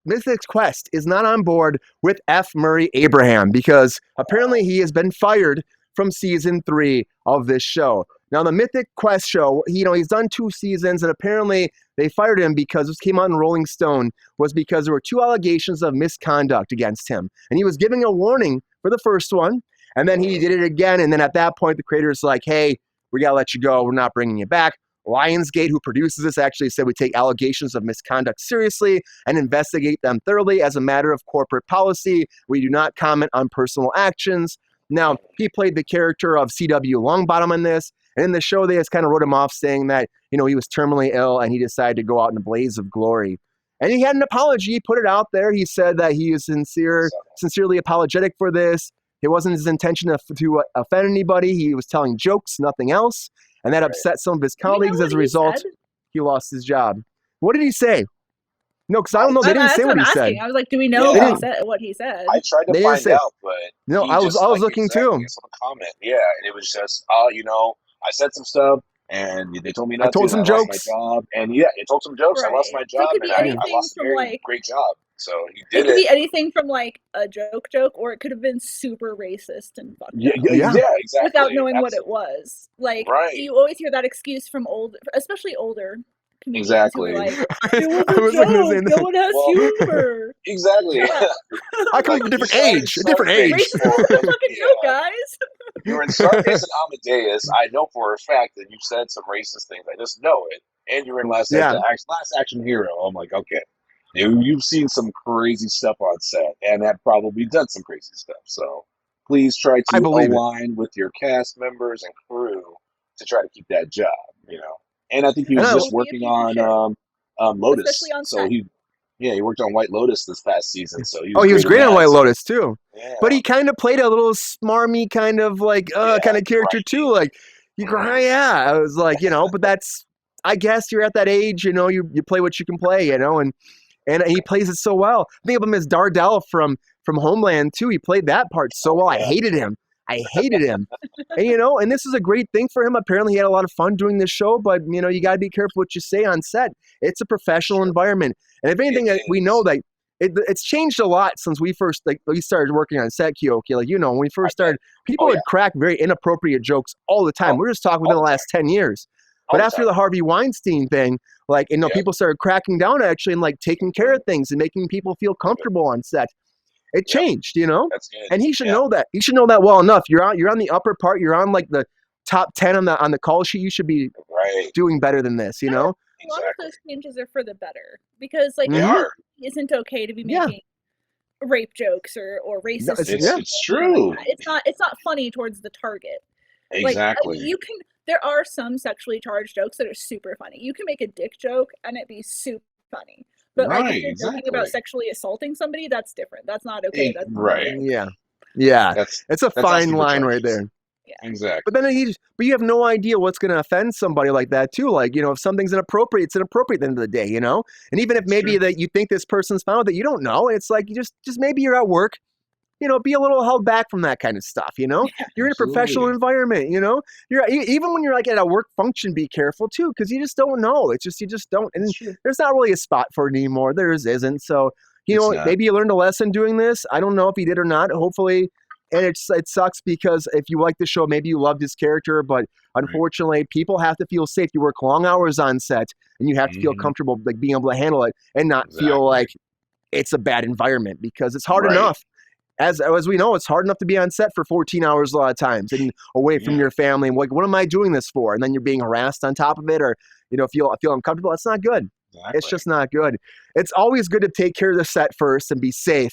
Mythic Quest is not on board with F. Murray Abraham because apparently he has been fired from season 3 of this show. Now, the Mythic Quest show, he's done 2 seasons, and apparently they fired him because this came out in Rolling Stone, was because there were 2 allegations of misconduct against him. And he was giving a warning for the first one, and then he did it again, and then at that point, the creator's like, hey, we got to let you go. We're not bringing you back. Lionsgate, who produces this, actually said we take allegations of misconduct seriously and investigate them thoroughly as a matter of corporate policy. We do not comment on personal actions. Now, he played the character of C.W. Longbottom in this, and in the show, they just kind of wrote him off saying that, he was terminally ill and he decided to go out in a blaze of glory. And he had an apology. He put it out there. He said that he is sincerely apologetic for this. It wasn't his intention to offend anybody. He was telling jokes, nothing else. And that upset some of his colleagues. As a result, he lost his job. What did he say? No, because I don't know. They didn't say what he said. I was like, do we know what he said? I tried to find out, but no, I was looking too. Comment. Yeah, and it was just, I said some stuff, and they told me not to. I told some jokes. Lost my job, and it told some jokes. Right. I lost my job, and I lost a very great job. So he did it. It could be anything from like a joke, or it could have been super racist and fucked up. Yeah, exactly. Without knowing what it was. Like, you always hear that excuse from especially older comedians. Exactly. Who are like, it was a joke. No one has humor. Exactly. I come from a different age. A different age. Racist is a fucking joke, guys. You're in Scarface and Amadeus. I know for a fact that you said some racist things. I just know it. And you're in Last Action Hero. I'm like, okay. You've seen some crazy stuff on set, and have probably done some crazy stuff. So please try to align with your cast members and crew to try to keep that job, And I think he was just working on Lotus. Especially on set. So he worked on White Lotus this past season. So he was great on White Lotus too. Yeah. But he kind of played a little smarmy kind of like kind of character too. Like you go, I was like, but that's, I guess you're at that age, you play what you can play, and he plays it so well. Think of him as Dardell from Homeland too. He played that part so well. I hated him. And and this is a great thing for him. Apparently he had a lot of fun doing this show, but you got to be careful what you say on set. It's a professional environment. And if anything, we know that it's changed a lot since we started working on set, Keoki. Like, when we first started, people would crack very inappropriate jokes all the time. We're just talking within the last 10 years. But after the Harvey Weinstein thing, people started cracking down actually and taking care of things and making people feel comfortable on set. It changed, That's good. And he should know that. He should know that well enough. You're on the upper part. You're on the top 10 on the call sheet. You should be doing better than this, A lot of those changes are for the better because it isn't okay to be making rape jokes or racist. It's true. It's not funny towards the target. Exactly. There are some sexually charged jokes that are super funny. You can make a dick joke and it be super funny. But if you're joking about sexually assaulting somebody, that's different. That's not okay. That's Yeah. It's a fine line right there. Yeah. Exactly. But then you have no idea what's going to offend somebody like that too. If something's inappropriate, it's inappropriate at the end of the day, And even if maybe that you think this person's found that you don't know, it's like you just maybe you're at work. Be a little held back from that kind of stuff, You're in a professional environment, You're even when you're at a work function, be careful too, because you just don't know. It's just, you just don't, and there's not really a spot for it anymore. There isn't. So, maybe you learned a lesson doing this. I don't know if you did or not. Hopefully, and it sucks because if you like the show, maybe you loved his character, but unfortunately, people have to feel safe. You work long hours on set, and you have to feel comfortable, being able to handle it and not feel like it's a bad environment because it's hard enough. As we know, it's hard enough to be on set for 14 hours a lot of times and away from your family. And what am I doing this for? And then you're being harassed on top of it, or feel uncomfortable. It's not good. Exactly. It's just not good. It's always good to take care of the set first and be safe.